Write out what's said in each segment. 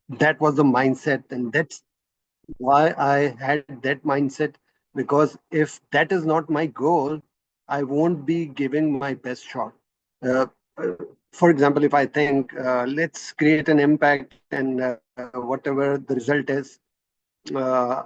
that was the mindset, and that's why I had that mindset. Because if that is not my goal, I won't be giving my best shot. Uh, uh, for example, if I think, let's create an impact, and whatever the result is, uh,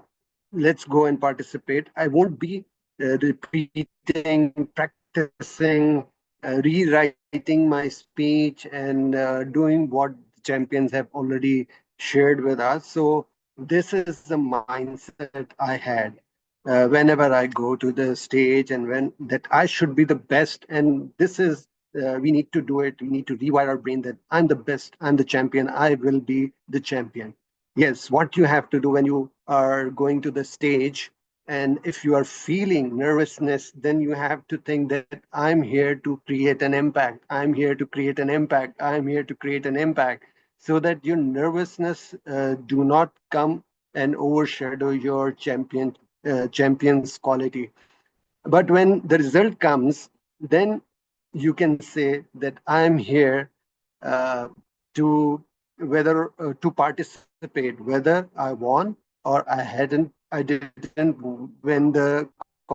let's go and participate. I won't be repeating, practicing, rewriting my speech, and doing what champions have already shared with us. So this is the mindset I had. Whenever I go to the stage, and when that I should be the best, and this is we need to do it. We need to rewire our brain that I'm the best, I'm the champion, I will be the champion. Yes, what you have to do when you are going to the stage, and if you are feeling nervousness, then you have to think that I'm here to create an impact. I'm here to create an impact. I'm here to create an impact, so that your nervousness do not come and overshadow your champion's quality. But when the result comes, then you can say that I'm here uh, to to participate, whether I won or I didn't win the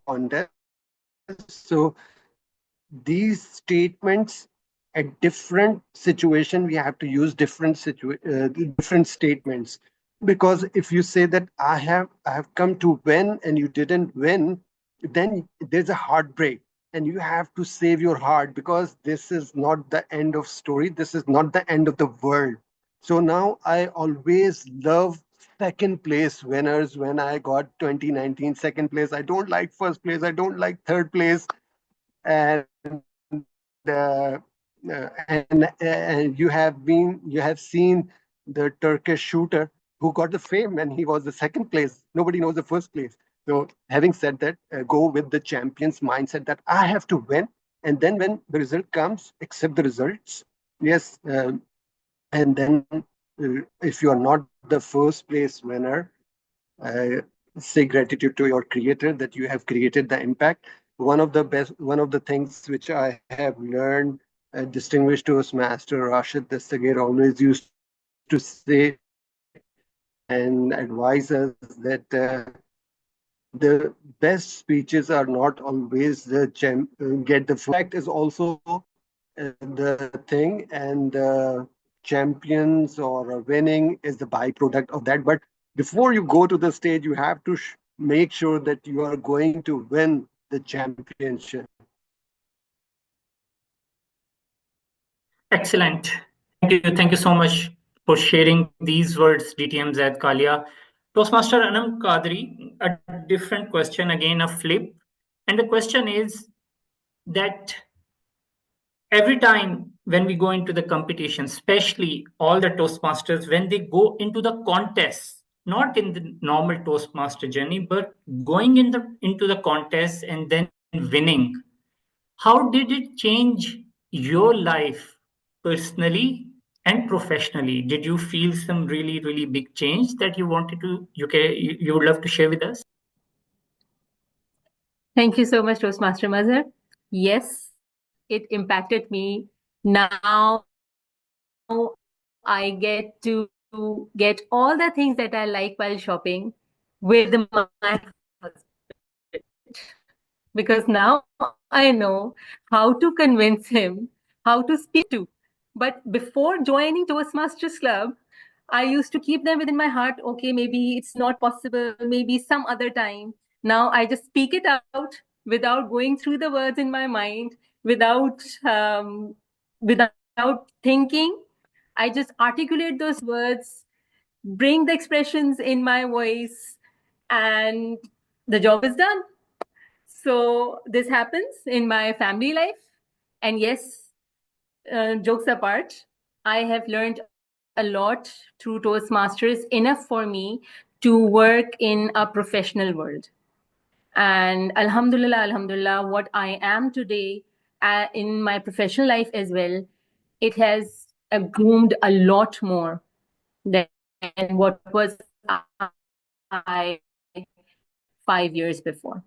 contest. So these statements, at different situation, we have to use different statements. Because if you say that I have come to win and you didn't win, then there's a heartbreak, and you have to save your heart, because this is not the end of story, this is not the end of the world. So now I always love second place winners. When I got 2019 second place, I don't like first place, I don't like third place. And you have seen the Turkish shooter who got the fame when he was the second place. Nobody knows the first place. So, having said that, go with the champion's mindset that I have to win, and then when the result comes, accept the results. Yes, and then if you are not the first place winner, uh, say gratitude to your creator that you have created the impact. One of the things which I have learned, distinguished Toastmaster Rashid Dastagir always used to say and advise us that the best speeches are not always get the first. Impact is also the thing, and champions or winning is the byproduct of that. But before you go to the stage, you have to make sure that you are going to win the championship. Excellent. Thank you. Thank you so much for sharing these words, DTM Zaid Kalia. Toastmaster Anam Kadri, a different question, again a flip. And the question is that every time when we go into the competition, especially all the Toastmasters, when they go into the contest, not in the normal Toastmaster journey, but going into the contest and then winning, how did it change your life personally and professionally? Did you feel some really, really big change that you wanted to, you would love to share with us? Thank you so much, Toastmaster Mazhar. Yes, it impacted me. Now I get to get all the things that I like while shopping with my husband. Because now I know how to convince him, how to speak to. But before joining Toastmasters Club, I used to keep them within my heart. Okay, maybe it's not possible, maybe some other time. Now I just speak it out without going through the words in my mind, without thinking. I just articulate those words, bring the expressions in my voice, and the job is done. So this happens in my family life. And yes, jokes apart, I have learned a lot through Toastmasters, enough for me to work in a professional world. And Alhamdulillah, Alhamdulillah, what I am today in my professional life as well, it has groomed a lot more than what was I 5 years before.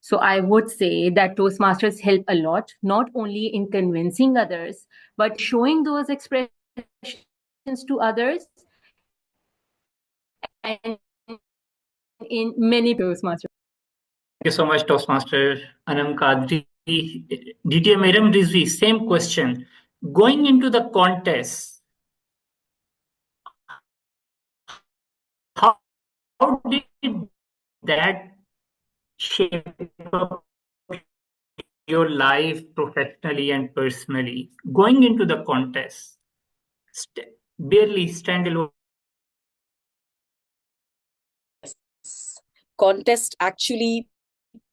So I would say that Toastmasters help a lot, not only in convincing others, but in showing those expressions to others and in many Toastmasters. Thank you so much, Toastmaster Anam Kadri. DTM Iram Rizvi, same question. Going into the contest, how did that shape up your life professionally and personally? Going into the contest, barely standalone. Contest actually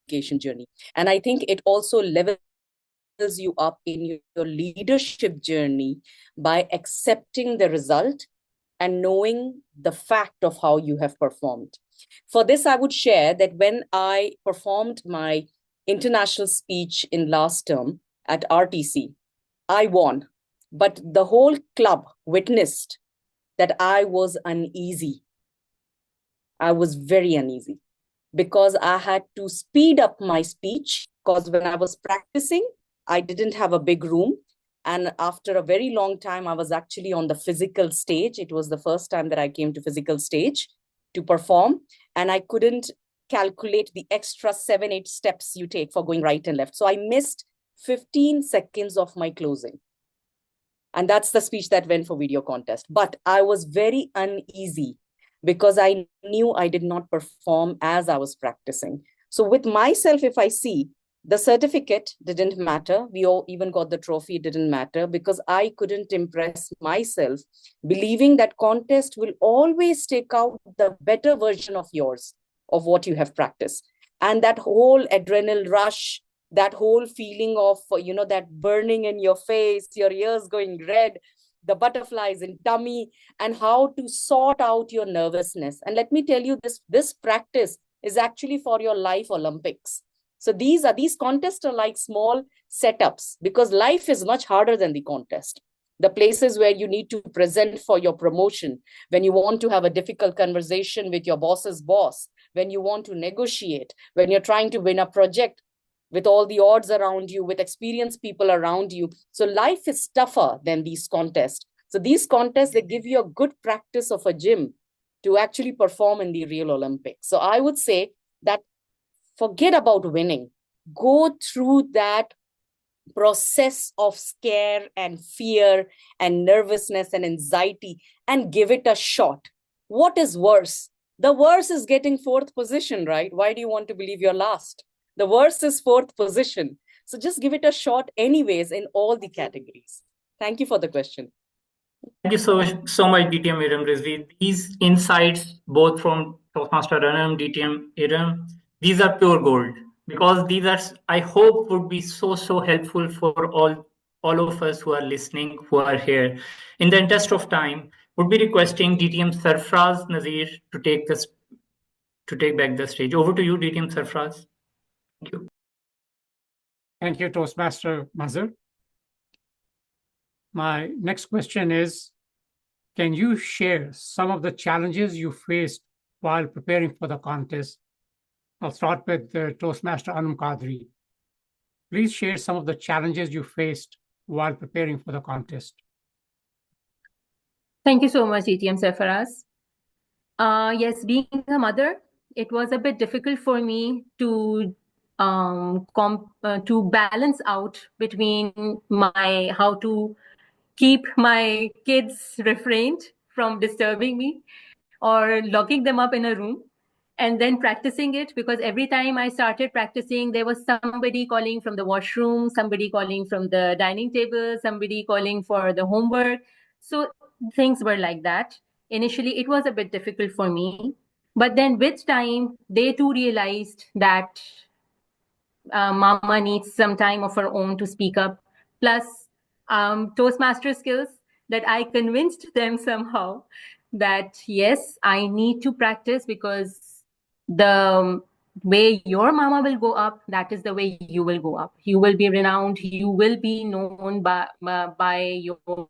education journey, and I think it also levels you up in your leadership journey by accepting the result and knowing the fact of how you have performed. For this, I would share that when I performed my international speech in last term at RTC, I won, but the whole club witnessed that I was uneasy. I was very uneasy because I had to speed up my speech, because when I was practicing, I didn't have a big room. And after a very long time, I was actually on the physical stage. It was the first time that I came to physical stage to perform. And I couldn't calculate the extra 7-8 steps you take for going right and left. So I missed 15 seconds of my closing. And that's the speech that went for video contest. But I was very uneasy because I knew I did not perform as I was practicing. So with myself, if I see, the certificate didn't matter. We all even got the trophy, it didn't matter because I couldn't impress myself, believing that contest will always take out the better version of yours, of what you have practiced. And that whole adrenaline rush, that whole feeling of, that burning in your face, your ears going red, the butterflies in tummy, and how to sort out your nervousness. And let me tell you, this practice is actually for your life Olympics. So these contests are like small setups, because life is much harder than the contest. The places where you need to present for your promotion, when you want to have a difficult conversation with your boss's boss, when you want to negotiate, when you're trying to win a project with all the odds around you, with experienced people around you. So life is tougher than these contests. So these contests, they give you a good practice of a gym to actually perform in the real Olympics. So I would say that forget about winning. Go through that process of scare and fear and nervousness and anxiety and give it a shot. What is worse? The worst is getting 4th position, right? Why do you want to believe you're last? The worst is 4th position. So just give it a shot anyways in all the categories. Thank you for the question. Thank you so much, DTM Iram Rizvi. These insights, both from Toastmaster Anam, DTM Iram, these are pure gold, because these are, I hope, would be so helpful for all of us who are listening, who are here. In the interest of time, would be requesting DTM Sarfraz Nazir to take back the stage. Over to you, DTM Sarfraz. Thank you. Thank you, Toastmaster Mazhar. My next question is, can you share some of the challenges you faced while preparing for the contest? I'll start with Toastmaster Anam Kadri. Please share some of the challenges you faced while preparing for the contest. Thank you so much, ETM Sarfaraz. Yes, being a mother, it was a bit difficult for me to balance out between how to keep my kids refrained from disturbing me or locking them up in a room and then practicing it, because every time I started practicing, there was somebody calling from the washroom, somebody calling from the dining table, somebody calling for the homework. So things were like that. Initially, it was a bit difficult for me. But then with time, they too realized that Mama needs some time of her own to speak up. Plus, Toastmaster skills, that I convinced them somehow that yes, I need to practice, because the way your mama will go up, that is the way you will go up. You will be renowned. You will be known by your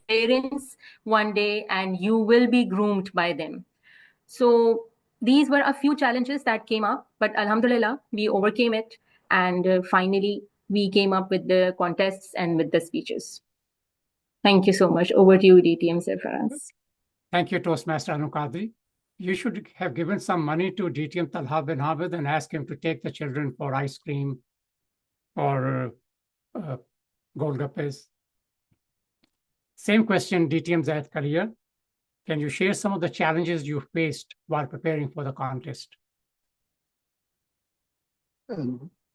parents one day, and you will be groomed by them. So these were a few challenges that came up, but Alhamdulillah, we overcame it. And finally, we came up with the contests and with the speeches. Thank you so much. Over to you, DTM Sarfaraz. Thank you, Toastmaster Anum Qadri. You should have given some money to DTM Talha bin Hamid and ask him to take the children for ice cream or Golgappes. Same question, DTM Zaid Kalia. Can you share some of the challenges you faced while preparing for the contest?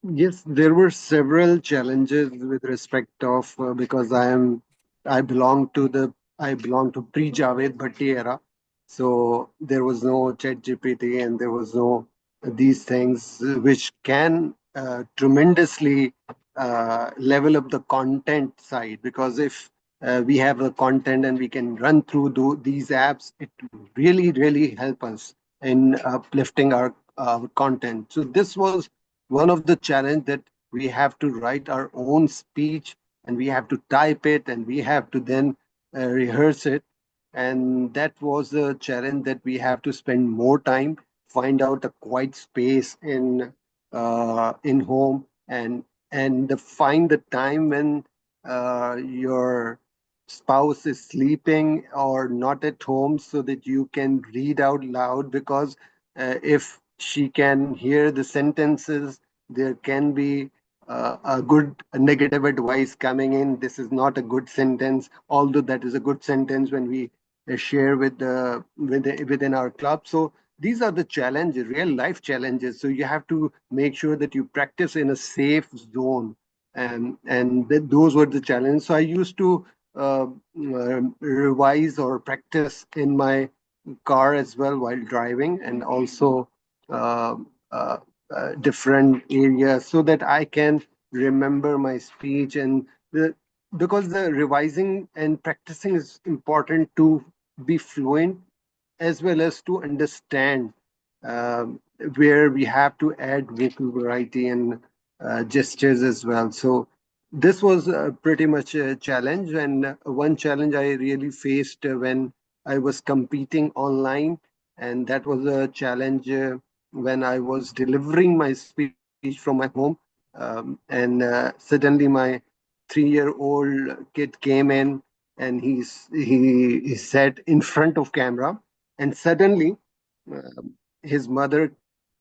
Yes, there were several challenges with respect of because I belong to pre-Javed Bhatti era, so there was no Chat GPT and there was no these things which can tremendously level up the content side, because if we have the content and we can run through these apps, it really help us in uplifting our content. So this was one of the challenge, that we have to write our own speech and we have to type it and we have to then rehearse it, and that was a challenge, that we have to spend more time, find out a quiet space in home, and find the time when your spouse is sleeping or not at home, so that you can read out loud, because if she can hear the sentences, there can be a good a negative advice coming in. This is not a good sentence, although that is a good sentence when we share within our club. So these are the challenges, real life challenges. So you have to make sure that you practice in a safe zone, and those were the challenges. So I used to revise or practice in my car as well while driving, and also uh, uh, different areas, so that I can remember my speech. And because the revising and practicing is important to be fluent, as well as to understand where we have to add vocal variety and gestures as well. So this was pretty much a challenge, and one challenge I really faced when I was competing online, and that was a challenge when I was delivering my speech from my home, and suddenly my 3-year-old kid came in, and he sat in front of camera, and suddenly his mother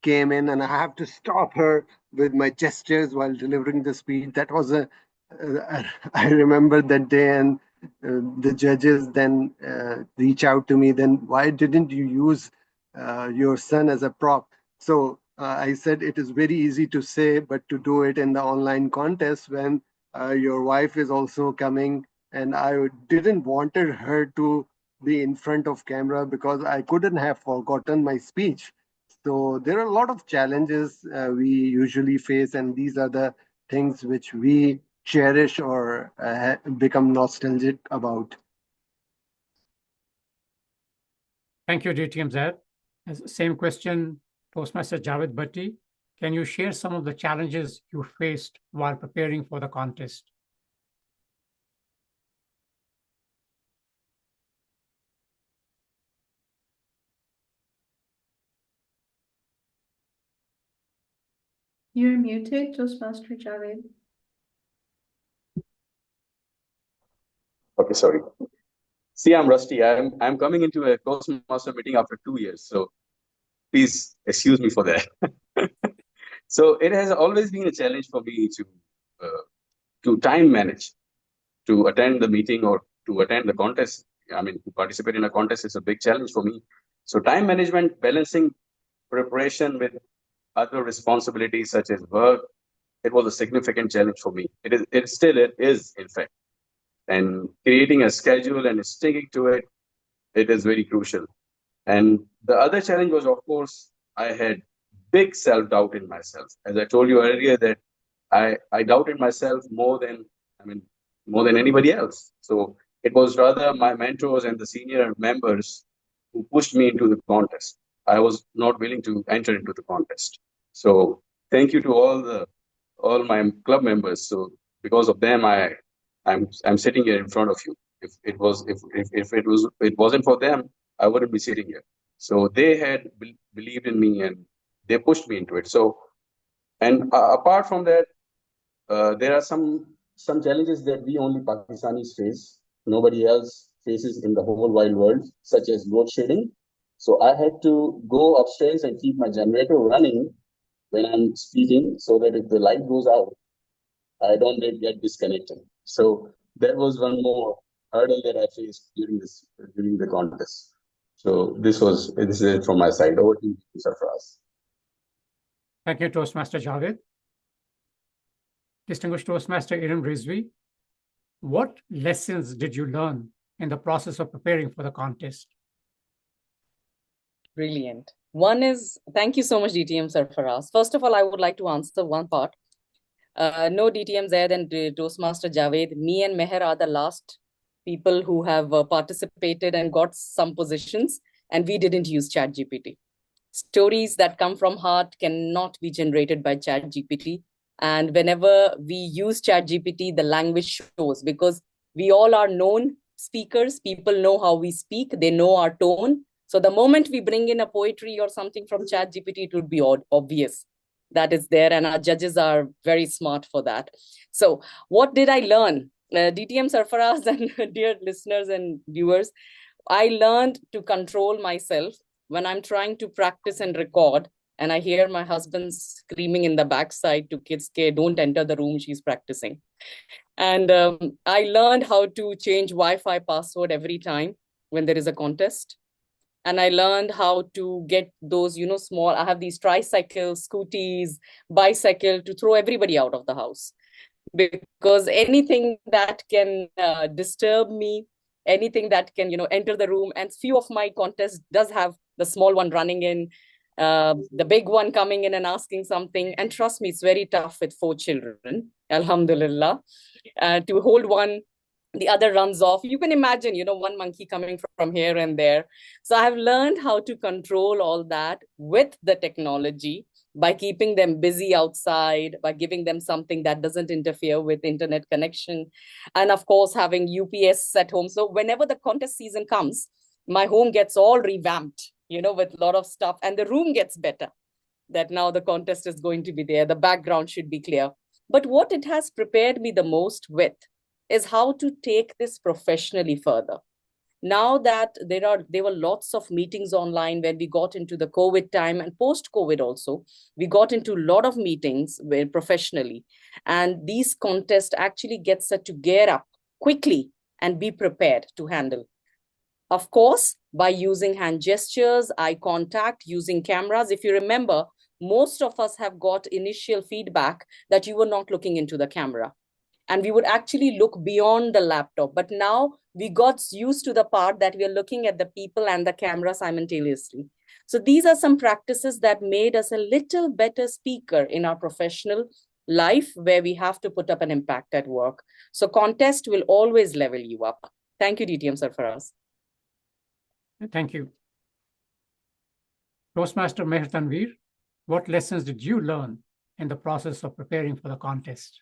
came in, and I have to stop her with my gestures while delivering the speech. That was a I remember that day, and the judges then reach out to me. Then why didn't you use your son as a prop? So I said it is very easy to say, but to do it in the online contest when your wife is also coming, and I didn't wanted her to be in front of camera because I couldn't have forgotten my speech. So there are a lot of challenges we usually face, and these are the things which we cherish or become nostalgic about. Thank you, DTM Zaid. Same question, Toastmaster Javed Bhatti. Can you share some of the challenges you faced while preparing for the contest? You're muted, Toastmaster Javed. Okay, sorry. See, I'm rusty. I'm coming into a Toastmaster meeting after 2 years, so please excuse me for that. So it has always been a challenge for me to time manage, to attend the meeting or to attend the contest. I mean, to participate in a contest is a big challenge for me. So time management, balancing preparation with other responsibilities such as work, it was a significant challenge for me. It still is, in fact. And creating a schedule and sticking to it, it is very crucial. And the other challenge was, of course, I had big self-doubt in myself. As I told you earlier, that I doubted myself more than anybody else. So it was rather my mentors and the senior members who pushed me into the contest. I was not willing to enter into the contest. So thank you to all my club members. So because of them, I'm sitting here in front of you. If it wasn't for them, I wouldn't be sitting here. So they had believed in me and they pushed me into it. So, and apart from that, there are some challenges that we only Pakistanis face. nobody else faces in the whole wide world, such as load shedding. So I had to go upstairs and keep my generator running when I'm speaking so that if the light goes out, I don't get disconnected. So that was one more hurdle that I faced during the contest. So this is it from my side. Over to you, Sarfraz. Thank you, Toastmaster Javed. Distinguished Toastmaster Iram Rizvi, what lessons did you learn in the process of preparing for the contest? Brilliant. One is, thank you so much, DTM Sarfaraz. First of all, I would like to answer one part. No DTM Zaid and Toastmaster Javed. Me and Meher are the last people who have participated and got some positions, and we didn't use ChatGPT. Stories that come from heart cannot be generated by ChatGPT. And whenever we use ChatGPT, the language shows, because we all are known speakers. People know how we speak. They know our tone. So the moment we bring in a poetry or something from ChatGPT, it would be obvious that is there. And our judges are very smart for that. So what did I learn? DTM Sarfaraz and dear listeners and viewers, I learned to control myself when I'm trying to practice and record, and I hear my husband screaming in the backside to kids, don't enter the room, she's practicing. And I learned how to change Wi-Fi password every time when there is a contest. And I learned how to get those, small, I have these tricycles, scooties, bicycle to throw everybody out of the house. Because anything that can disturb me, anything that can, enter the room, and few of my contests does have the small one running in, the big one coming in and asking something. And trust me, it's very tough with 4 children, alhamdulillah, to hold one, the other runs off. You can imagine, one monkey coming from here and there. So I have learned how to control all that with the technology by keeping them busy outside, by giving them something that doesn't interfere with internet connection. And of course, having UPS at home. So whenever the contest season comes, my home gets all revamped, with a lot of stuff, and the room gets better, that now the contest is going to be there. The background should be clear. But what it has prepared me the most with is how to take this professionally further. Now that there were lots of meetings online when we got into the COVID time, and post-COVID also, we got into a lot of meetings professionally. And these contests actually gets us to gear up quickly and be prepared to handle. Of course, by using hand gestures, eye contact, using cameras. If you remember, most of us have got initial feedback that you were not looking into the camera. And we would actually look beyond the laptop. But now we got used to the part that we are looking at the people and the camera simultaneously. So these are some practices that made us a little better speaker in our professional life, where we have to put up an impact at work. So contest will always level you up. Thank you, DTM Sarfaraz. Thank you. Toastmaster Meher Tanveer, what lessons did you learn in the process of preparing for the contest?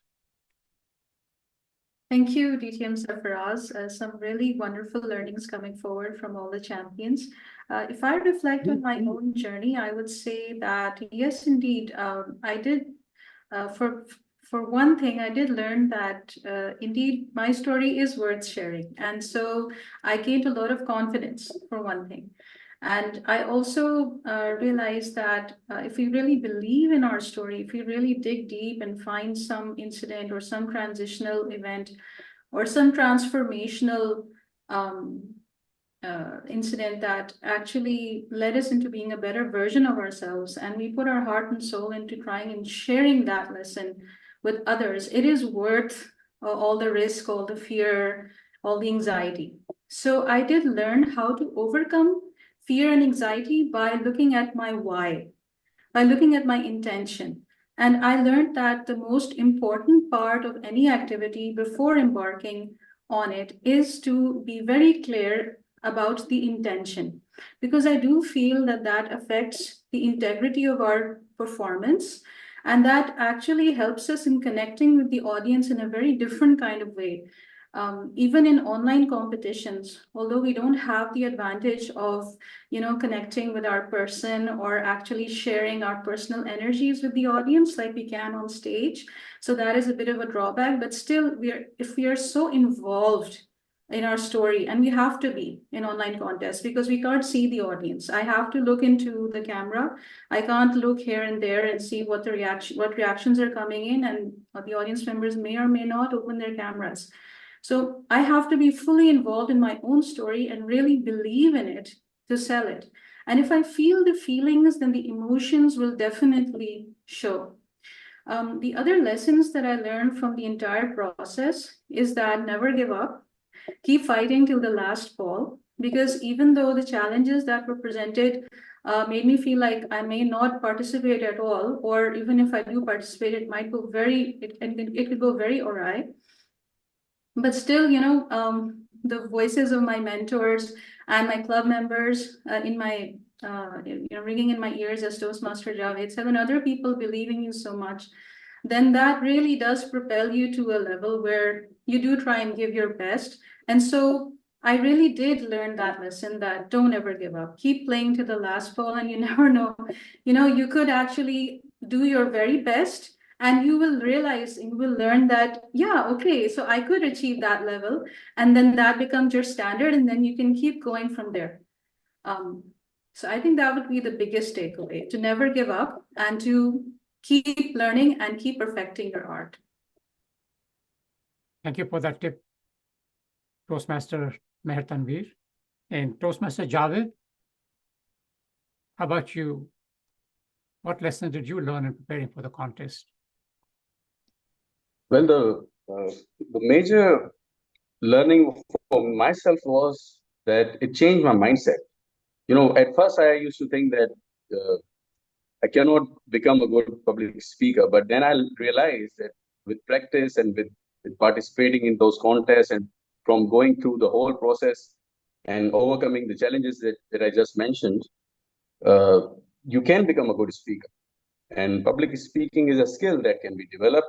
Thank you, DTM Sarfaraz. Some really wonderful learnings coming forward from all the champions. If I reflect on my own journey, I would say that, yes, indeed, I did, for one thing, I did learn that indeed my story is worth sharing. And so I gained a lot of confidence, for one thing. And I also realized that if we really believe in our story, if we really dig deep and find some incident or some transitional event or some transformational incident that actually led us into being a better version of ourselves, and we put our heart and soul into trying and sharing that lesson with others, it is worth all the risk, all the fear, all the anxiety. So I did learn how to overcome fear and anxiety by looking at my why, by looking at my intention. And I learned that the most important part of any activity before embarking on it is to be very clear about the intention, because I do feel that that affects the integrity of our performance, and that actually helps us in connecting with the audience in a very different kind of way. Even in online competitions, although we don't have the advantage of, connecting with our person or actually sharing our personal energies with the audience like we can on stage. So that is a bit of a drawback, but still if we are so involved in our story, and we have to be in online contests because we can't see the audience. I have to look into the camera. I can't look here and there and see what reactions are coming in, and the audience members may or may not open their cameras. So I have to be fully involved in my own story and really believe in it to sell it. And if I feel the feelings, then the emotions will definitely show. The other lessons that I learned from the entire process is that never give up, keep fighting till the last fall, because even though the challenges that were presented made me feel like I may not participate at all, or even if I do participate, it might go it could go very awry. But still, the voices of my mentors and my club members ringing in my ears as Toastmaster Javed, 7 other people believing you so much, then that really does propel you to a level where you do try and give your best. And so I really did learn that lesson, that don't ever give up. Keep playing to the last ball, and you never know. You could actually do your very best, and you will realize, and you will learn that, yeah, okay, so I could achieve that level, and then that becomes your standard, and then you can keep going from there. So I think that would be the biggest takeaway, to never give up and to keep learning and keep perfecting your art. Thank you for that tip, Toastmaster Meher Tanveer. And Toastmaster Javed, how about you? What lessons did you learn in preparing for the contest? Well, the major learning for myself was that it changed my mindset. At first I used to think that I cannot become a good public speaker, but then I realized that with practice and with participating in those contests and from going through the whole process and overcoming the challenges that I just mentioned, you can become a good speaker. And public speaking is a skill that can be developed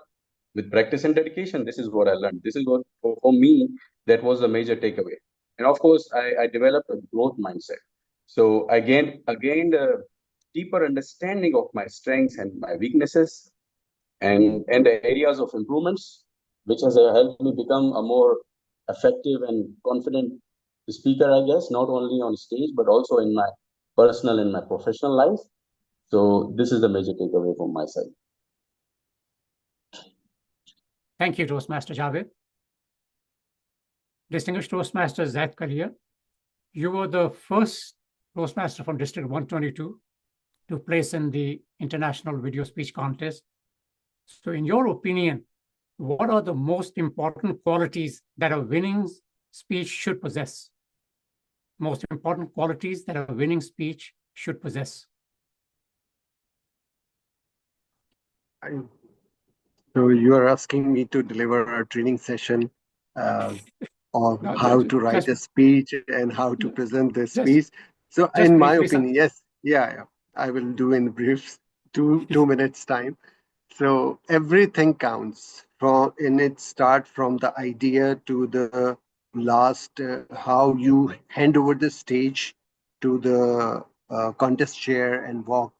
with practice and dedication. This is what I learned. This is what, for me, that was the major takeaway. And of course, I developed a growth mindset. So I gained a deeper understanding of my strengths and my weaknesses and the areas of improvements, which has helped me become a more effective and confident speaker, I guess, not only on stage, but also in my personal and my professional life. So this is the major takeaway from my side. Thank you, Toastmaster Javed. Distinguished Toastmaster Zaid Kalia, you were the first Toastmaster from District 122 to place in the International Video Speech Contest. So in your opinion, what are the most important qualities that a winning speech should possess? Most important qualities that a winning speech should possess? So you are asking me to deliver a training session on how to write a speech and how to present this speech. So in my opinion, yes, yeah, I will do in brief, two minutes time. So everything counts it start from the idea to the last, how you hand over the stage to the contest chair and walk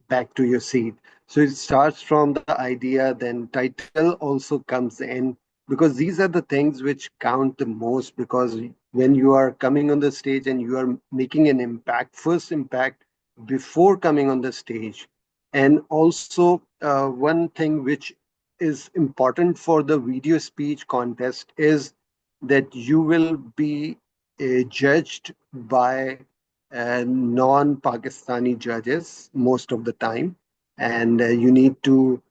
back to your seat. So it starts from the idea, then title also comes in, because these are the things which count the most, because when you are coming on the stage and you are making an impact, first impact before coming on the stage. And also one thing which is important for the video speech contest is that you will be judged by non-Pakistani judges most of the time, and you need to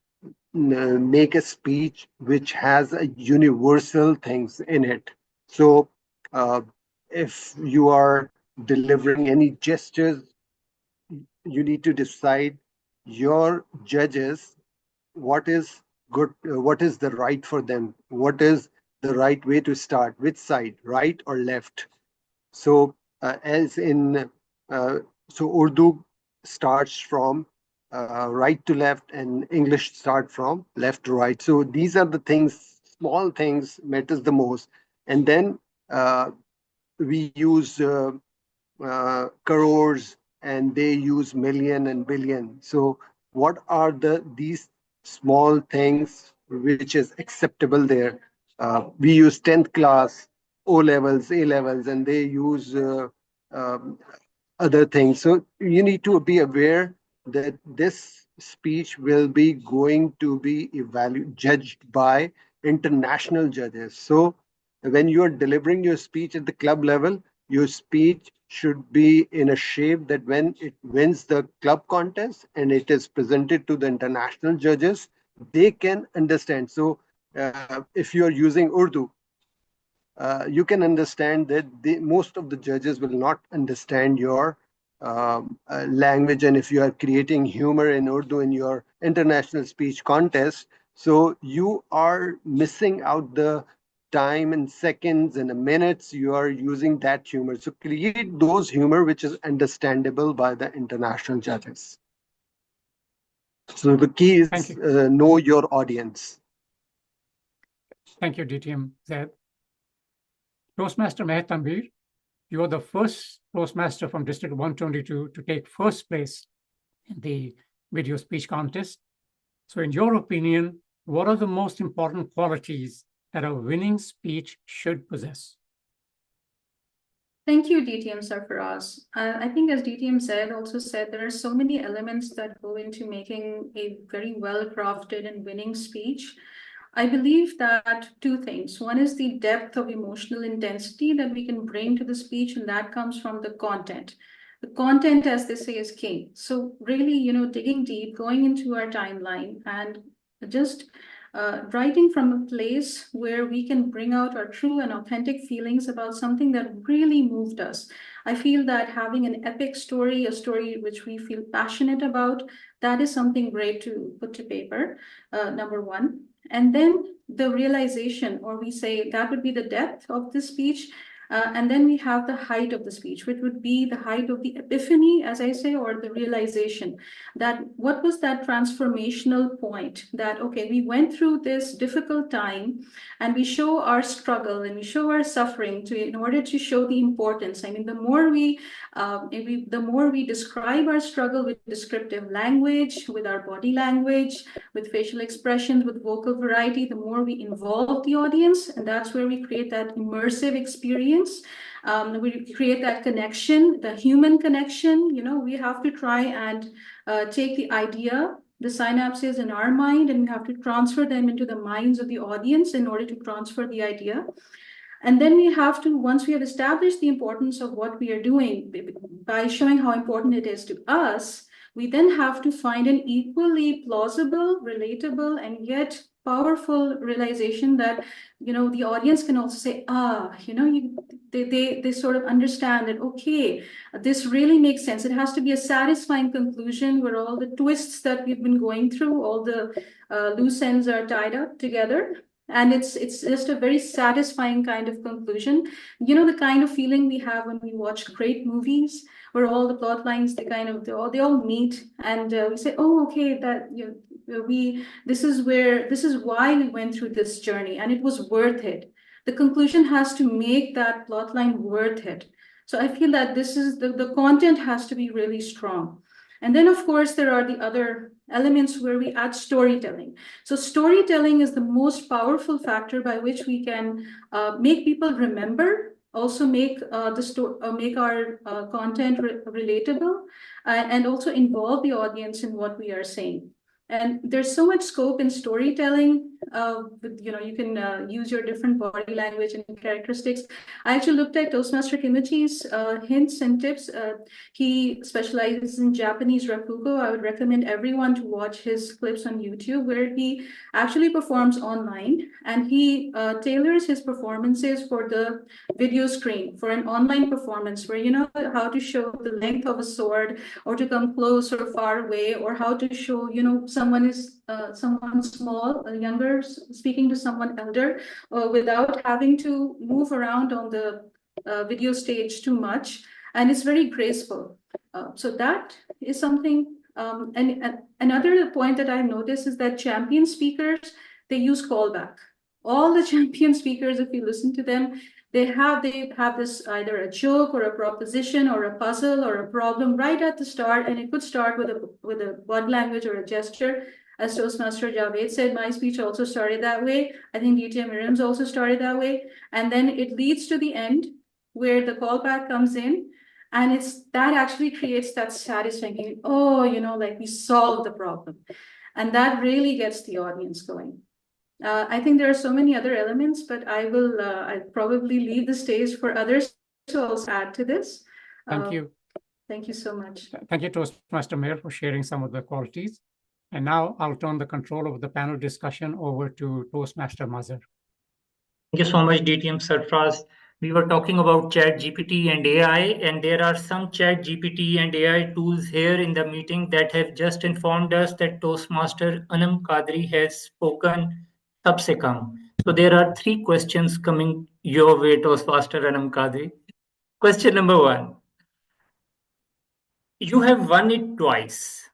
make a speech which has a universal things in it. So if you are delivering any gestures, you need to decide your judges what is good, what is the right for them, what is the right way to start, which side, right or left. So as in Urdu starts from right to left, and English start from left to right. So these are the things, small things matters the most. And then we use crores, and they use million and billion. So what are these small things which is acceptable there? We use 10th class, O levels, A levels, and they use um, other things. So you need to be aware that this speech will be going to be judged by international judges. So when you are delivering your speech at the club level, your speech should be in a shape that when it wins the club contest and it is presented to the international judges, they can understand. So if you are using Urdu, you can understand that most of the judges will not understand your language. And if you are creating humor in Urdu in your international speech contest, so you are missing out the time and seconds and the minutes you are using that humor. So create those humor which is understandable by the international judges. So the key is know your audience. Thank you, DTM Zaid. Toastmaster Meher Tanvir, you are the first Toastmaster from District 122 to take first place in the video speech contest. So in your opinion, what are the most important qualities that a winning speech should possess? Thank you, DTM Sarfaraz. I think as DTM also said, there are so many elements that go into making a very well-crafted and winning speech. I believe that two things. One is the depth of emotional intensity that we can bring to the speech, and that comes from the content. The content, as they say, is king. So really, digging deep, going into our timeline and just writing from a place where we can bring out our true and authentic feelings about something that really moved us. I feel that having an epic story, a story which we feel passionate about, that is something great to put to paper, number one. And then the realization, or we say that would be the depth of the speech. And then we have the height of the speech, which would be the height of the epiphany, as I say, or the realization that what was that transformational point that, okay, we went through this difficult time and we show our struggle and we show our suffering in order to show the importance. I mean, the more we describe our struggle with descriptive language, with our body language, with facial expressions, with vocal variety, the more we involve the audience, and that's where we create that immersive experience. We create that connection, the human connection. We have to try and take the idea, the synapses in our mind, and we have to transfer them into the minds of the audience in order to transfer the idea. And then we have to, once we have established the importance of what we are doing by showing how important it is to us, we then have to find an equally plausible, relatable, and yet powerful realization that, the audience can also say, they sort of understand that, okay, this really makes sense. It has to be a satisfying conclusion where all the twists that we've been going through, all the loose ends are tied up together. And it's just a very satisfying kind of conclusion. The kind of feeling we have when we watch great movies where all the plot lines, they all meet, and we say, oh, okay, that this is why we went through this journey, and it was worth it. The conclusion has to make that plot line worth it. So I feel that this is the content has to be really strong. And then, of course, there are the other elements where we add storytelling. So storytelling is the most powerful factor by which we can make people remember, also make our content relatable, and also involve the audience in what we are saying. And there's so much scope in storytelling. You can use your different body language and characteristics. I actually looked at Toastmaster Kimichi's hints and tips. He specializes in Japanese rakugo. I would recommend everyone to watch his clips on YouTube where he actually performs online, and he tailors his performances for the video screen for an online performance where how to show the length of a sword, or to come close or far away, or how to show someone small, younger, speaking to someone elder, without having to move around on the video stage too much, and it's very graceful. So that is something. And another point that I've noticed is that champion speakers, they use callback. All the champion speakers, if you listen to them, they have this either a joke or a proposition or a puzzle or a problem right at the start, and it could start with a body language or a gesture. As Toastmaster Javed said, my speech also started that way. I think DTM Miriam's also started that way. And then it leads to the end where the callback comes in. And it's that actually creates that satisfying, oh, like we solved the problem. And that really gets the audience going. I think there are so many other elements, but I'll probably leave the stage for others to also add to this. Thank you. Thank you so much. Thank you, Toastmaster Mayor, for sharing some of the qualities. And now I'll turn the control of the panel discussion over to Toastmaster Mazhar. Thank you so much, DTM Sarfraz. We were talking about Chat GPT and AI, and there are some Chat GPT and AI tools here in the meeting that have just informed us that Toastmaster Anam Kadri has spoken sab se kam. So there are 3 questions coming your way, Toastmaster Anam Kadri. Question number 1. You have won it twice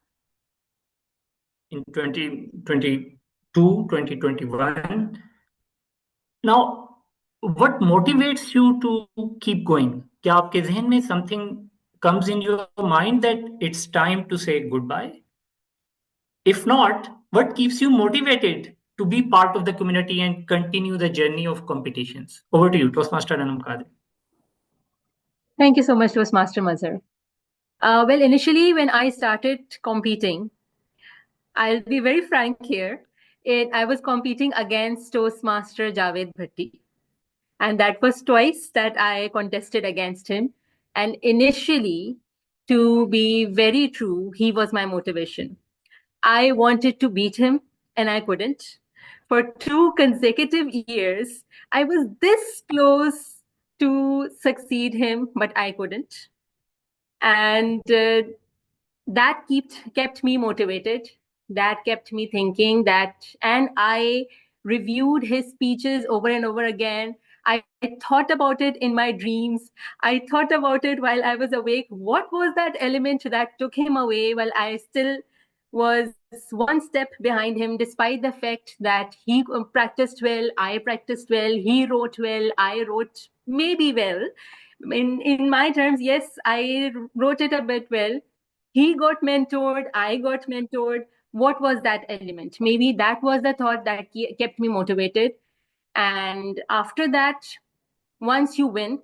in 2022, 2021. Now, what motivates you to keep going? क्या आपके ज़हन में something comes in your mind that it's time to say goodbye? If not, what keeps you motivated to be part of the community and continue the journey of competitions? Over to you, Toastmaster Anam Kadri. Thank you so much, Toastmaster Mazhar. Well, initially, when I started competing, I'll be very frank here. I was competing against Toastmaster Javed Bhatti. And that was twice that I contested against him. And initially, to be very true, he was my motivation. I wanted to beat him, and I couldn't. For 2 consecutive years, I was this close to succeed him, but I couldn't. And that kept me motivated. That kept me thinking and I reviewed his speeches over and over again. I thought about it in my dreams. I thought about it while I was awake. What was that element that took him away while I still was one step behind him, despite the fact that he practiced well, I practiced well, he wrote well, I wrote maybe well. In my terms, yes, I wrote it a bit well. He got mentored, I got mentored. What was that element? Maybe that was the thought that kept me motivated. And after that, once you win,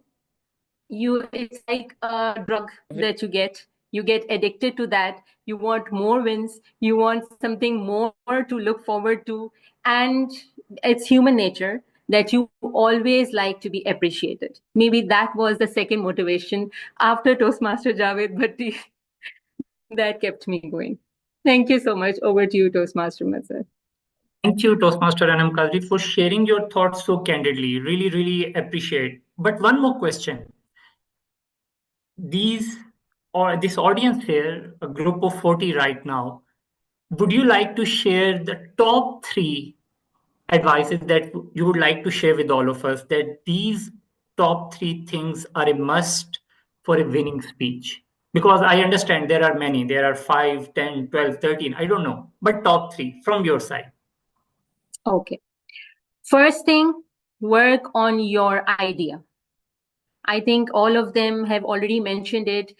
it's like a drug that you get addicted to that. You want more wins, you want something more to look forward to, and it's human nature that you always like to be appreciated. Maybe that was the second motivation after Toastmaster Javed Bhatti that kept me going. Thank you so much. Over to you, Toastmaster Mazhar. Thank you, Toastmaster Anam Kadri, for sharing your thoughts so candidly. Really, really appreciate. But one more question. This audience here, a group of 40 right now, would you like to share the top 3 advices that you would like to share with all of us, that these top 3 things are a must for a winning speech? Because I understand there are many, there are 5, 10, 12, 13, I don't know, but top 3 from your side. Okay. First thing, work on your idea. I think all of them have already mentioned it.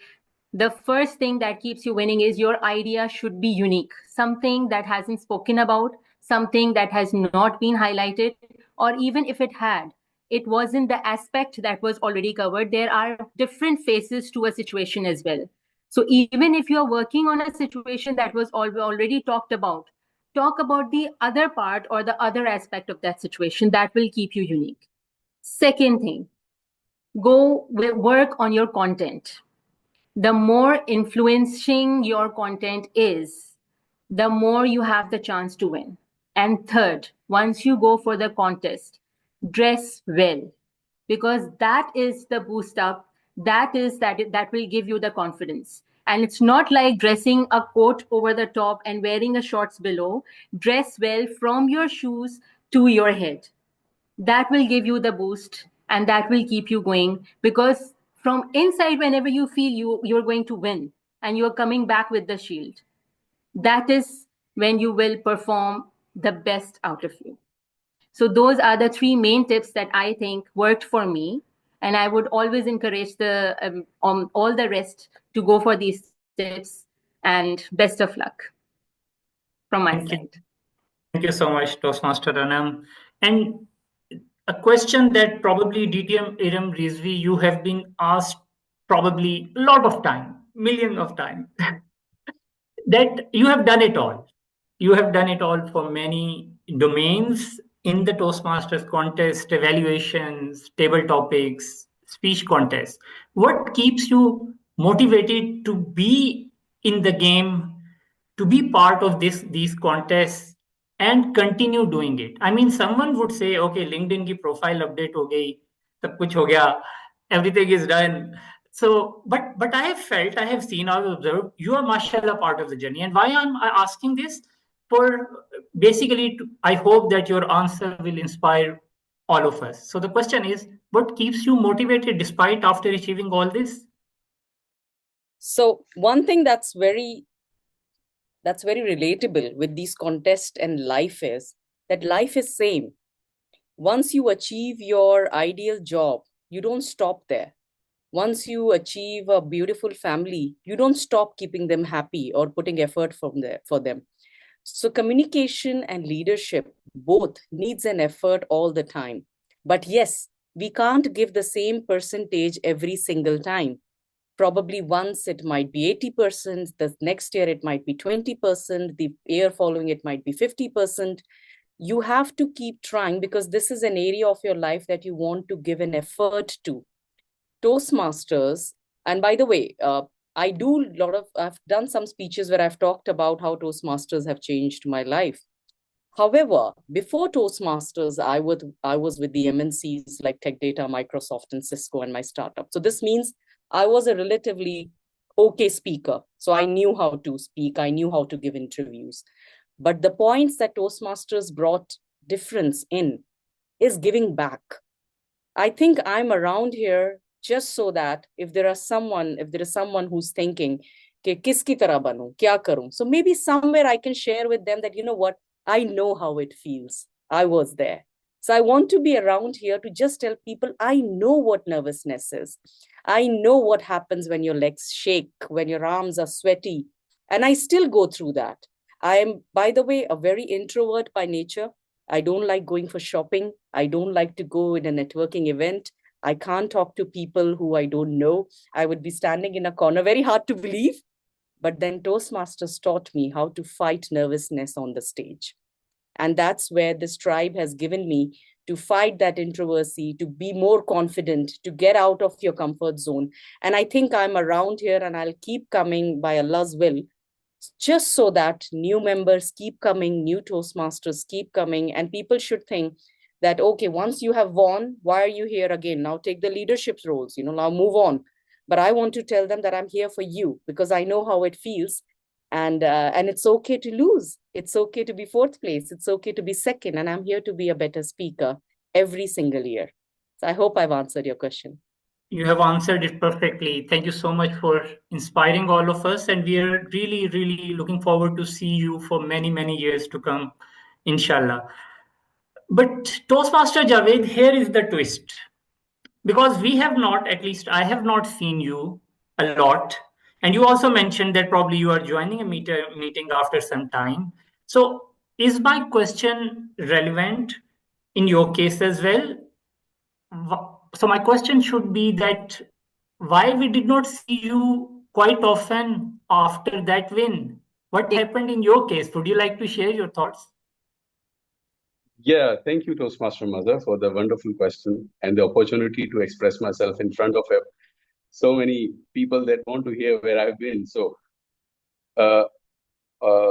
The first thing that keeps you winning is your idea should be unique, something that hasn't spoken about, something that has not been highlighted, or even if it had, it wasn't the aspect that was already covered. There are different faces to a situation as well. So even if you're working on a situation that was already talked about, talk about the other part or the other aspect of that situation that will keep you unique. Second thing, go work on your content. The more influencing your content is, the more you have the chance to win. And third, once you go for the contest, dress well, because that is the boost up. That will give you the confidence. And it's not like dressing a coat over the top and wearing a shorts below. Dress well from your shoes to your head. That will give you the boost and that will keep you going, because from inside, whenever you feel you're going to win and you're coming back with the shield, that is when you will perform the best out of you. So those are the 3 main tips that I think worked for me, and I would always encourage all the rest to go for these tips, and best of luck. from my Thank you. side. Thank you so much, Toastmaster Anam. And a question that probably DTM Iram Rizvi, you have been asked probably a lot of time, millions of times, that you have done it all. You have done it all for many domains in the Toastmasters contest, evaluations, table topics, speech contests. What keeps you motivated to be in the game, to be part of these contests and continue doing it? I mean, someone would say, okay, LinkedIn की profile update हो गई, सब कुछ हो गया, everything is done. So, but I have felt, I have seen, I have observed, you are mashallah part of the journey. And why I'm asking this? For basically, I hope that your answer will inspire all of us. So the question is, what keeps you motivated despite after achieving all this? So one thing that's very relatable with these contests and life is that life is same. Once you achieve your ideal job, you don't stop there. Once you achieve a beautiful family, you don't stop keeping them happy or putting effort for them. So communication and leadership both needs an effort all the time. But yes, we can't give the same percentage every single time. Probably once it might be 80%, the next year it might be 20%, the year following it might be 50%. You have to keep trying because this is an area of your life that you want to give an effort to. Toastmasters, and by the way, I've done some speeches where I've talked about how Toastmasters have changed my life. However, before Toastmasters, I was with the MNCs like Tech Data, Microsoft, and Cisco, and my startup. So this means I was a relatively okay speaker. So I knew how to speak. I knew how to give interviews. But the points that Toastmasters brought difference in is giving back. I think I'm around here just so that if there is someone who's thinking, kiski tarah banu, kya karum? So maybe somewhere I can share with them that, you know what, I know how it feels. I was there. So I want to be around here to just tell people, I know what nervousness is. I know what happens when your legs shake, when your arms are sweaty. And I still go through that. I am, by the way, a very introvert by nature. I don't like going for shopping. I don't like to go in a networking event. I can't talk to people who I don't know. I would be standing in a corner, very hard to believe. But then Toastmasters taught me how to fight nervousness on the stage. And that's where this tribe has given me to fight that introversy, to be more confident, to get out of your comfort zone. And I think I'm around here and I'll keep coming by Allah's will, just so that new members keep coming, new Toastmasters keep coming, and people should think that, okay, once you have won, why are you here again? Now take the leadership roles, now move on. But I want to tell them that I'm here for you because I know how it feels. And it's okay to lose. It's okay to be fourth place. It's okay to be second. And I'm here to be a better speaker every single year. So I hope I've answered your question. You have answered it perfectly. Thank you so much for inspiring all of us. And we are really, really looking forward to see you for many, many years to come, inshallah. But Toastmaster Javed, here is the twist. Because we have not, at least I have not seen you a lot. And you also mentioned that probably you are joining a meeting after some time. So is my question relevant in your case as well? So my question should be that why we did not see you quite often after that win? What happened in your case? Would you like to share your thoughts? Yeah, thank you, Toastmaster Mother, for the wonderful question and the opportunity to express myself in front of so many people that want to hear where I've been. So,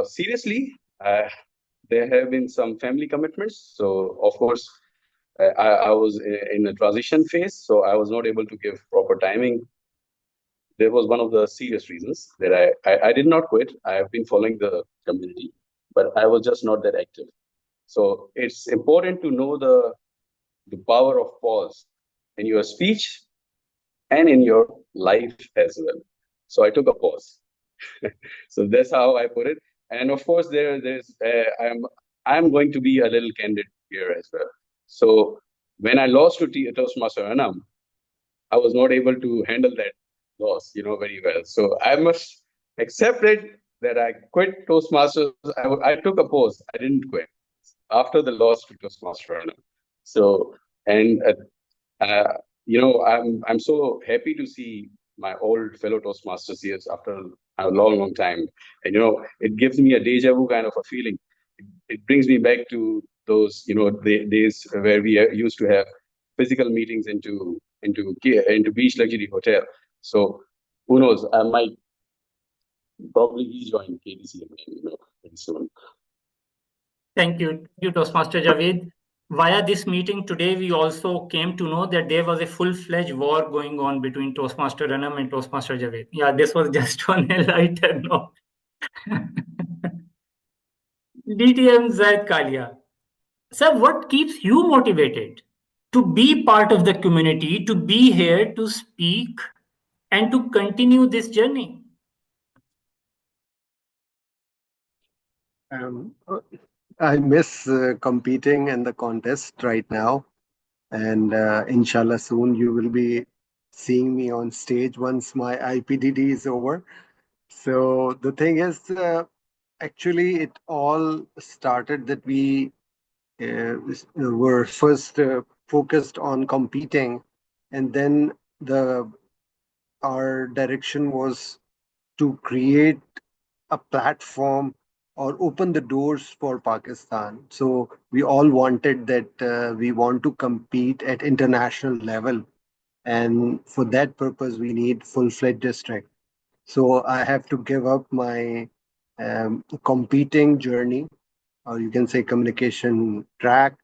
seriously, there have been some family commitments. So, of course, I was in a transition phase, so I was not able to give proper timing. There was one of the serious reasons that I did not quit. I have been following the community, but I was just not that active. So it's important to know the power of pause in your speech and in your life as well. So I took a pause. So that's how I put it. And of course, I'm going to be a little candid here as well. So when I lost to Toastmaster Anam, I was not able to handle that loss, very well. So I must accept it that I quit Toastmasters. I took a pause. I didn't quit after the loss to Toastmaster. So, and I'm so happy to see my old fellow Toastmasters here after a long time, and it gives me a deja vu kind of a feeling. It brings me back to those the days where we used to have physical meetings into beach luxury hotel. So who knows? I might probably rejoin KDC again, very soon. Thank you, Toastmaster Javed. Via this meeting today, we also came to know that there was a full-fledged war going on between Toastmaster Anam and Toastmaster Javed. Yeah, this was just on a lighter note. DTM Zaid Kalia. Sir, what keeps you motivated to be part of the community, to be here, to speak, and to continue this journey? I miss competing in the contest right now, and inshallah soon you will be seeing me on stage once my IPDD is over. So the thing is, actually, it all started that we were first focused on competing, and then the our direction was to create a platform or open the doors for Pakistan. So we all wanted that we want to compete at international level, and for that purpose we need full-fledged district. So I have to give up my competing journey, or you can say communication track,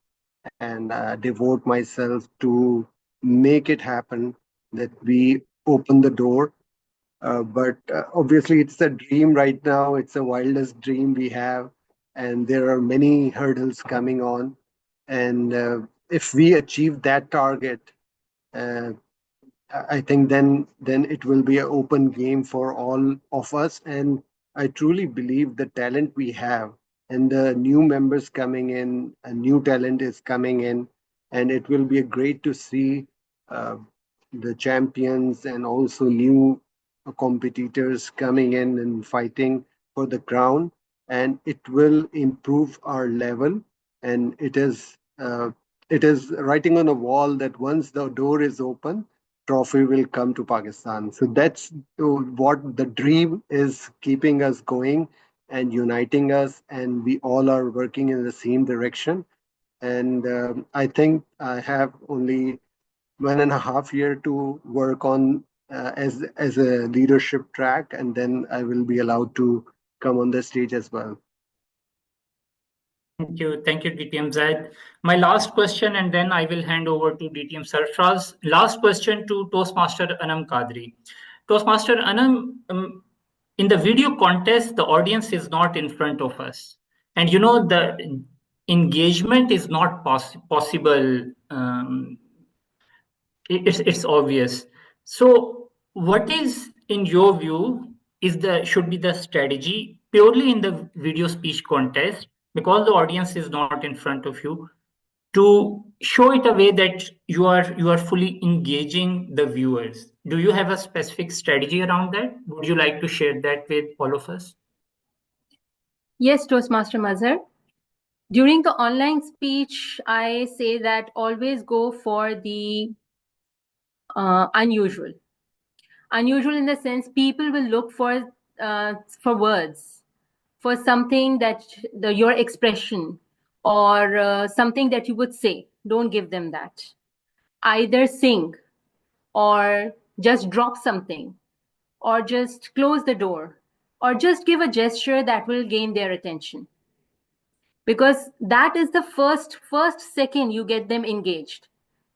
and devote myself to make it happen that we open the door. But obviously, it's a dream right now. It's the wildest dream we have, and there are many hurdles coming on. And if we achieve that target, uh, I think then it will be an open game for all of us. And I truly believe the talent we have and the new members coming in, a new talent is coming in, and it will be great to see uh, the champions and also new competitors coming in and fighting for the crown. And it will improve our level. And it is writing on a wall that once the door is open, trophy will come to Pakistan. So that's what the dream is keeping us going and uniting us, and we all are working in the same direction. And I think I have only 1.5 year to work on as a leadership track, and then I will be allowed to come on the stage as well. Thank you, DTM Zaid. My last question, and then I will hand over to DTM Sarfraz. Last question to Toastmaster Anam Kadri. Toastmaster Anam, in the video contest, the audience is not in front of us, and the engagement is not possible. It's obvious. So, what is, in your view, should be the strategy purely in the video speech contest, because the audience is not in front of you, to show it a way that you are fully engaging the viewers? Do you have a specific strategy around that? Would you like to share that with all of us? Yes, Toastmaster Mazhar. During the online speech, I say that always go for the unusual. Unusual in the sense people will look for words, for something that your expression or something that you would say. Don't give them that. Either sing or just drop something or just close the door or just give a gesture that will gain their attention, because that is the first second you get them engaged.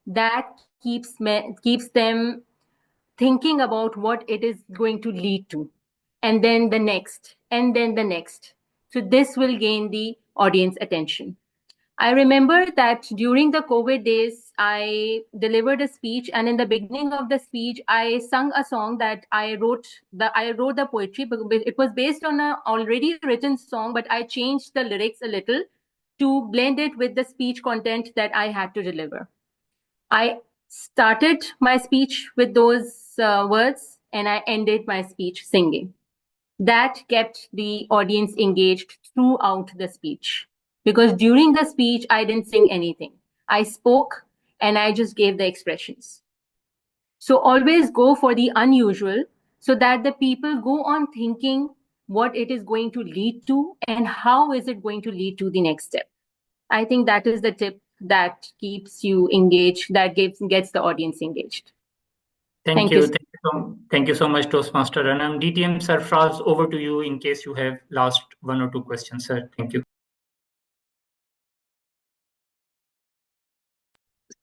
That keeps them thinking about what it is going to lead to, and then the next, and then the next. So this will gain the audience attention. I remember that during the COVID days, I delivered a speech, and in the beginning of the speech, I sung a song that I wrote. I wrote the poetry, but it was based on a already written song, but I changed the lyrics a little to blend it with the speech content that I had to deliver. I started my speech with those words, and I ended my speech singing. That kept the audience engaged throughout the speech. Because during the speech, I didn't sing anything. I spoke and I just gave the expressions. So always go for the unusual so that the people go on thinking what it is going to lead to and how is it going to lead to the next step. I think that is the tip that keeps you engaged, that gets the audience engaged. Thank you. Thank you so much, Toastmaster Anam. DTM Sarfraz, over to you in case you have last one or two questions, sir. Thank you.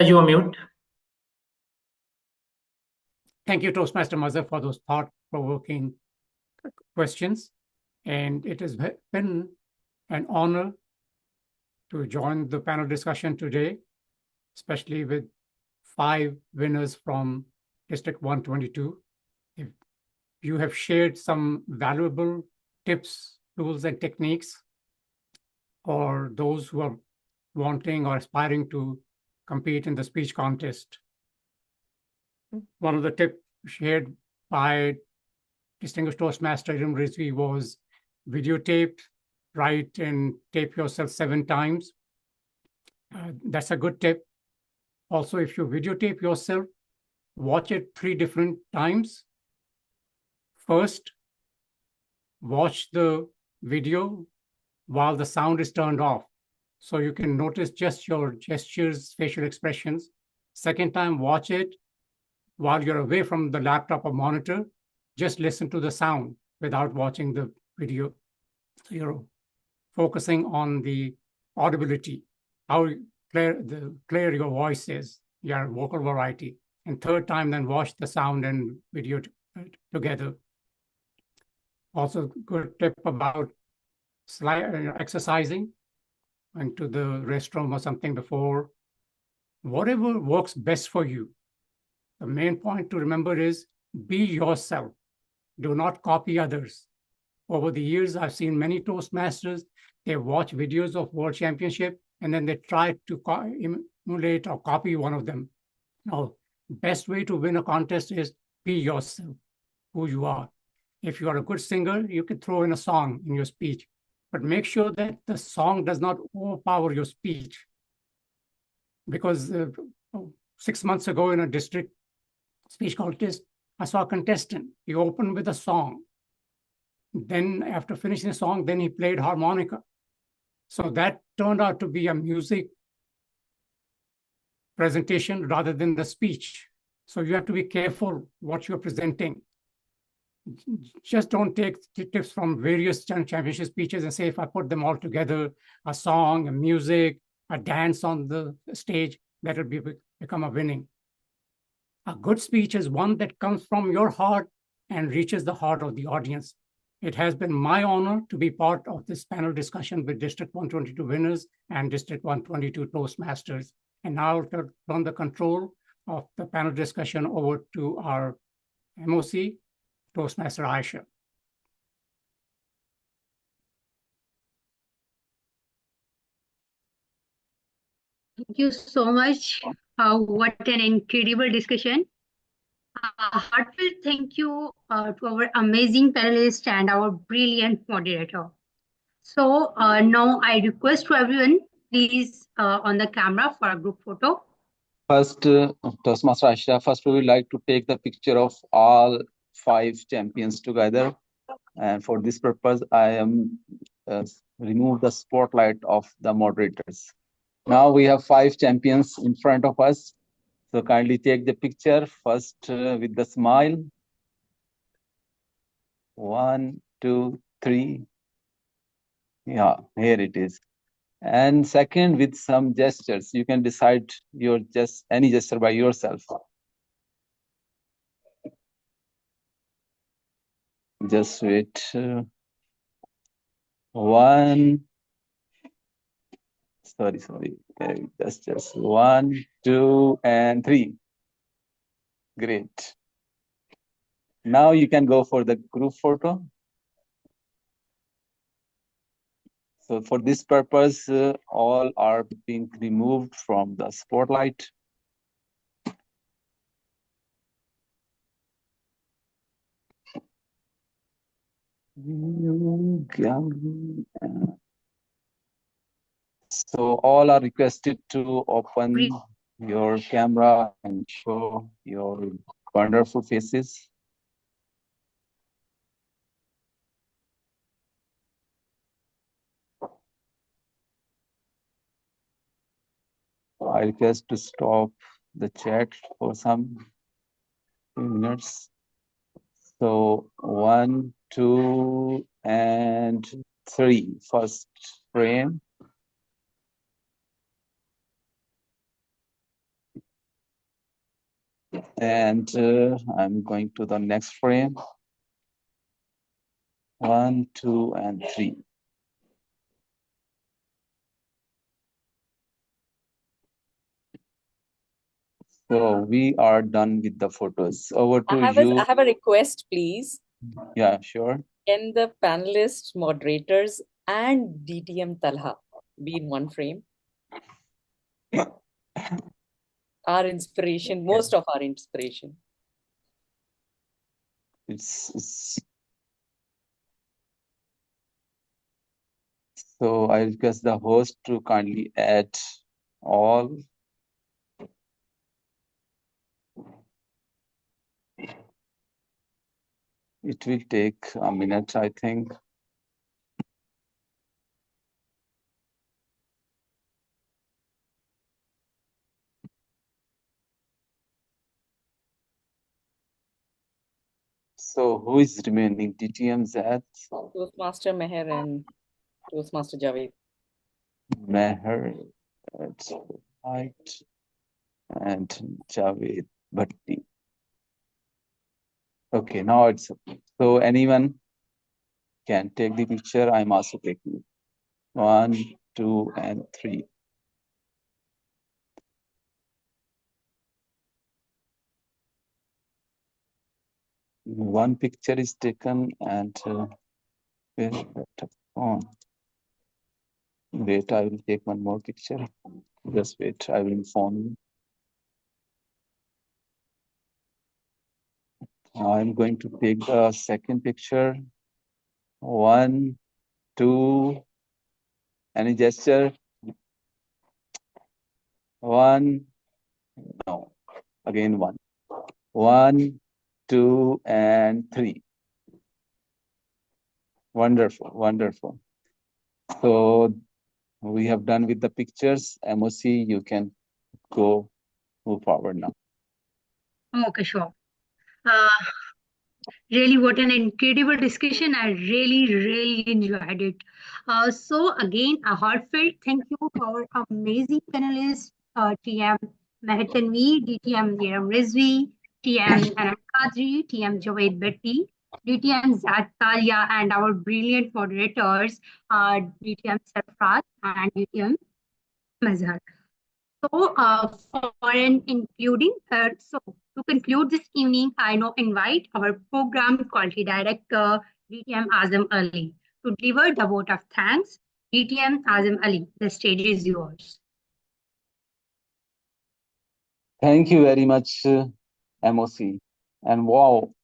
You are mute. Thank you, Toastmaster Mazhar, for those thought-provoking questions. And it has been an honor to join the panel discussion today, especially with 5 winners from District 122. If you have shared some valuable tips, tools, and techniques for those who are wanting or aspiring to compete in the speech contest. One of the tips shared by distinguished Toastmaster Iram Rizvi was videotape, write and tape yourself 7 times. That's a good tip. Also, if you videotape yourself, watch it 3 different times. First, watch the video while the sound is turned off, so you can notice just your gestures, facial expressions. Second time, watch it while you're away from the laptop or monitor. Just listen to the sound without watching the video. So you're focusing on the audibility, how clear your voice is, your vocal variety. And third time, then watch the sound and video together. Also, good tip about exercising, went to the restroom or something before. Whatever works best for you. The main point to remember is be yourself. Do not copy others. Over the years, I've seen many Toastmasters, they watch videos of World Championship and then they try to emulate or copy one of them. No, best way to win a contest is be yourself, who you are. If you are a good singer, you can throw in a song in your speech, but make sure that the song does not overpower your speech. Because 6 months ago in a district speech contest, I saw a contestant. He opened with a song. Then after finishing the song, then he played harmonica. So that turned out to be a music presentation rather than the speech. So you have to be careful what you're presenting. Just don't take tips from various championship speeches and say, if I put them all together, a song, a music, a dance on the stage, that will become a winning. A good speech is one that comes from your heart and reaches the heart of the audience. It has been my honor to be part of this panel discussion with District 122 winners and District 122 Toastmasters. And now I'll turn the control of the panel discussion over to our MOC, Toastmaster Aisha. Thank you so much. What an incredible discussion. Heartfelt thank you to our amazing panelists and our brilliant moderator. So now I request to everyone, please on the camera for a group photo. First, Toastmaster Aisha, first we would like to take the picture of all 5 champions together. And for this purpose, I am remove the spotlight of the moderators. Now we have 5 champions in front of us. So kindly take the picture first with the smile. 1, 2, 3. Yeah, here it is. And second, with some gestures. You can decide any gesture by yourself. Just wait. 1. Sorry. Okay, just 1, 2, and 3. Great. Now you can go for the group photo. So for this purpose, all are being removed from the spotlight. So all are requested to open your camera and show your wonderful faces. I request to stop the chat for some few minutes. So 1, 2, and 3. First frame. And I'm going to the next frame. 1, 2, and 3. So we are done with the photos. Over to you. I have a request, please. Yeah, sure. Can the panelists, moderators, and DTM Talha be in one frame? Our inspiration, most of our inspiration. So I request the host to kindly add all. It will take a minute, I think. So who is remaining? DTM Zad? Toastmaster Meher and Toastmaster Javed. Meher, that's right, and Javed Bhatti. Okay, now it's so anyone can take the picture. I'm also taking 1, 2, and 3. One picture is taken and where is that phone? Wait, I will take one more picture. Just wait, I will inform you. I'm going to take the second picture. 1, 2, any gesture? 1, no, again 1. 1, 2, and 3. Wonderful, wonderful. So we have done with the pictures. MOC, you can move forward now. Okay, sure. Really, what an incredible discussion. I really enjoyed it. So again, a heartfelt thank you to our amazing panelists, TM Mehetanvi, DTM Niram Rizvi, TM Anam Kadri, TM Javed Bhatti, DTM Zad Talia, and our brilliant moderators, DTM Sarfraz and DTM Mazhar. So, to conclude this evening, I now invite our program quality director, DTM Azam Ali, to deliver the vote of thanks. DTM Azam Ali, the stage is yours. Thank you very much, MOC. And wow,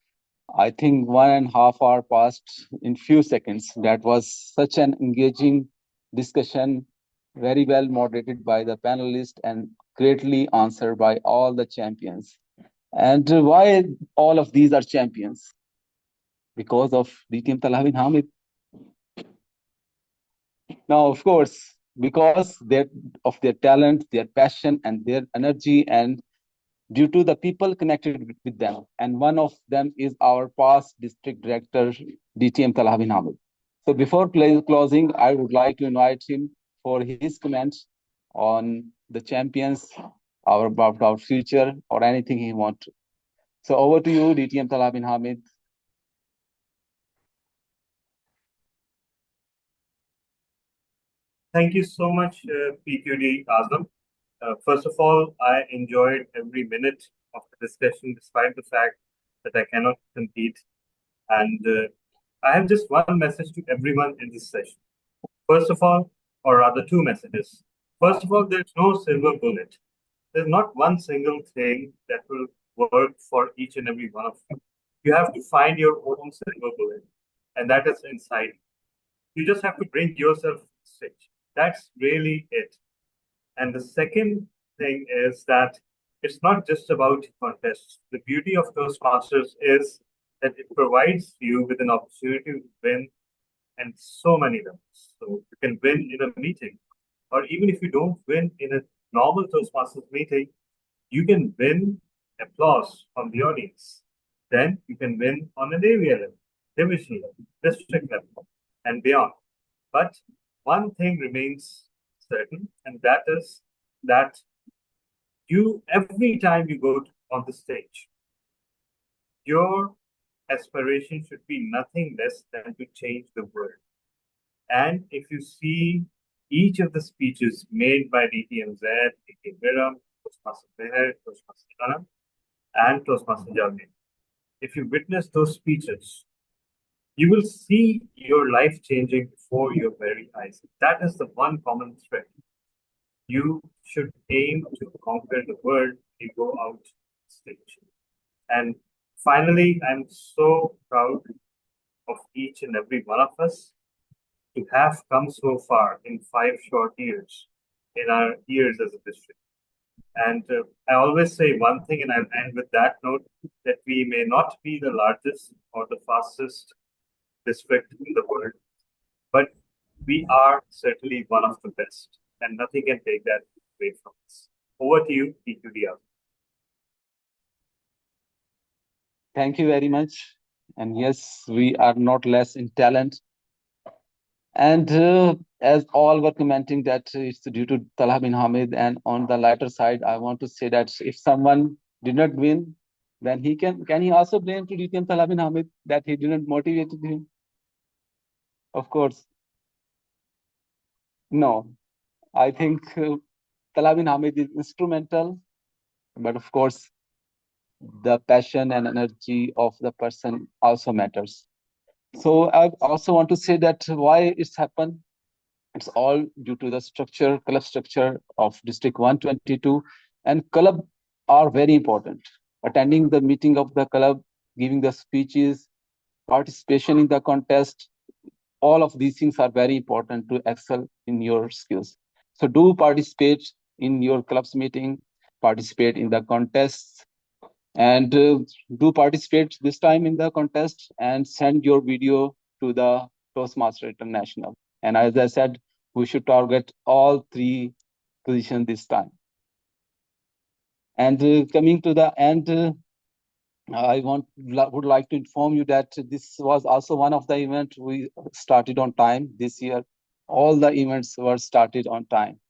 I think 1.5 hours passed in few seconds. That was such an engaging discussion, very well moderated by the panelists and greatly answered by all the champions. And why all of these are champions? Because of DTM Talha bin Hamid. Now, of course, because of their talent, their passion, and their energy, and due to the people connected with them. And one of them is our past district director, DTM Talha bin Hamid. So before closing, I would like to invite him for his comments on the champions, about our future, or anything he wants to. So over to you, DTM Talha bin Hamid. Thank you so much, PQD Azam. First of all, I enjoyed every minute of the discussion, despite the fact that I cannot compete. And I have just one message to everyone in this session. First of all, or rather two messages. First of all, there's no silver bullet. There's not one single thing that will work for each and every one of you. You have to find your own silver bullet. and that is inside. You just have to bring yourself to the stage. That's really it. And the second thing is that it's not just about contests. The beauty of Toastmasters is that it provides you with an opportunity to win and so many levels. So you can win in a meeting, or even if you don't win in a normal Toastmasters meeting, you can win applause from the audience. Then you can win on an area level, division level, district level, and beyond. But one thing remains certain, and that is that you, every time you go on the stage, your aspiration should be nothing less than to change the world. And if you see each of the speeches made by DTMZ, DTM Viram, Toastmaster Meher, Toastmaster Anam, and Toastmaster Javed, if you witness those speeches, you will see your life changing before your very eyes. That is the one common thread. You should aim to conquer the world you go out stage. And finally, I'm so proud of each and every one of us to have come so far in 5 short years, in our years as a district. And I always say one thing, and I'll end with that note, that we may not be the largest or the fastest district in the world, but we are certainly one of the best, and nothing can take that away from us. Over to you, PQDR. Thank you very much. And yes, we are not less in talent. And as all were commenting that it's due to Talha bin Hamid, and on the lighter side, I want to say that if someone did not win, then he can he also blame to DTM Talha bin Hamid that he didn't motivate him? Of course. No, I think Talha bin Hamid is instrumental, but of course, the passion and energy of the person also matters. So I also want to say that why it's happened. It's all due to the structure, club structure of District 122, and club are very important. Attending the meeting of the club, giving the speeches, participation in the contest, all of these things are very important to excel in your skills. So do participate in your club's meeting, participate in the contests, and do participate this time in the contest and send your video to the Toastmaster International. And as I said, we should target all 3 positions this time. And coming to the end, I would like to inform you that this was also one of the events we started on time this year. All the events were started on time.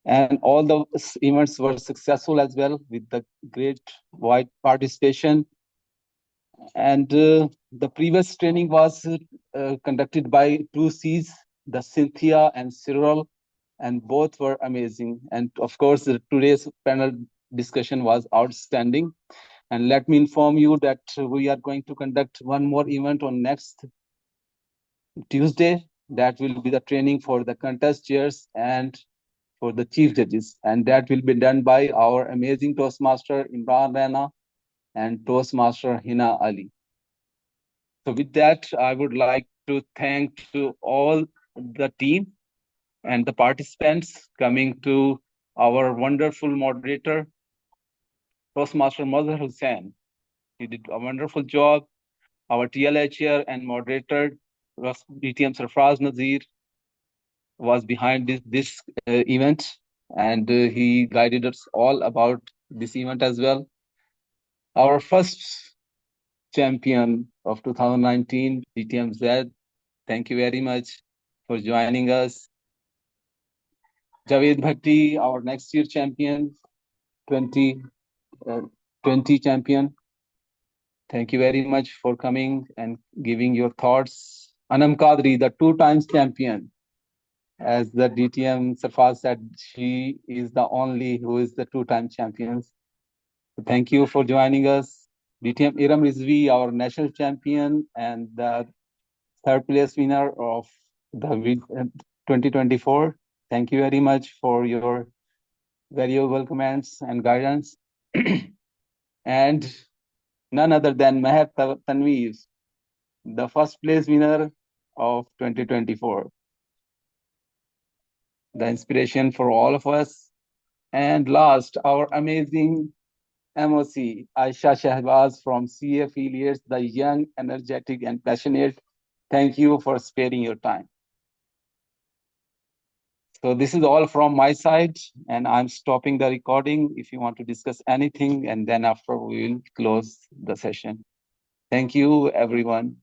And all the events were successful as well, with the great wide participation. And the previous training was conducted by 2 Cs, the Cynthia and Cyril, and both were amazing. And of course, today's panel discussion was outstanding. And let me inform you that we are going to conduct one more event on next Tuesday. That will be the training for the contest chairs and for the chief judges. And that will be done by our amazing Toastmaster Imran Rana and Toastmaster Hina Ali. So with that, I would like to thank to all the team and the participants, coming to our wonderful moderator, Toastmaster Mazhar Hussain. He did a wonderful job. Our TLA chair and moderator, DTM Sarfraz Nazir, was behind this event, and he guided us all about this event as well. Our first champion of 2019, DTMZ, thank you very much for joining us. Javed Bhatti, our next year champion, 2020 champion. Thank you very much for coming and giving your thoughts. Anam Kadri, the 2 times champion. As the DTM Sarfaz said, she is the only who is the 2-time champions. So thank you for joining us. DTM Iram Rizvi, our national champion and the 3rd place winner of the 2024. Thank you very much for your valuable comments and guidance. And none other than Meher Tanveer, the first place winner of 2024, the inspiration for all of us. And last, our amazing MOC, Aisha Shahbaz from CA Affiliates, the young, energetic, and passionate. Thank you for sparing your time. So this is all from my side, and I'm stopping the recording if you want to discuss anything, and then after we will close the session. Thank you, everyone.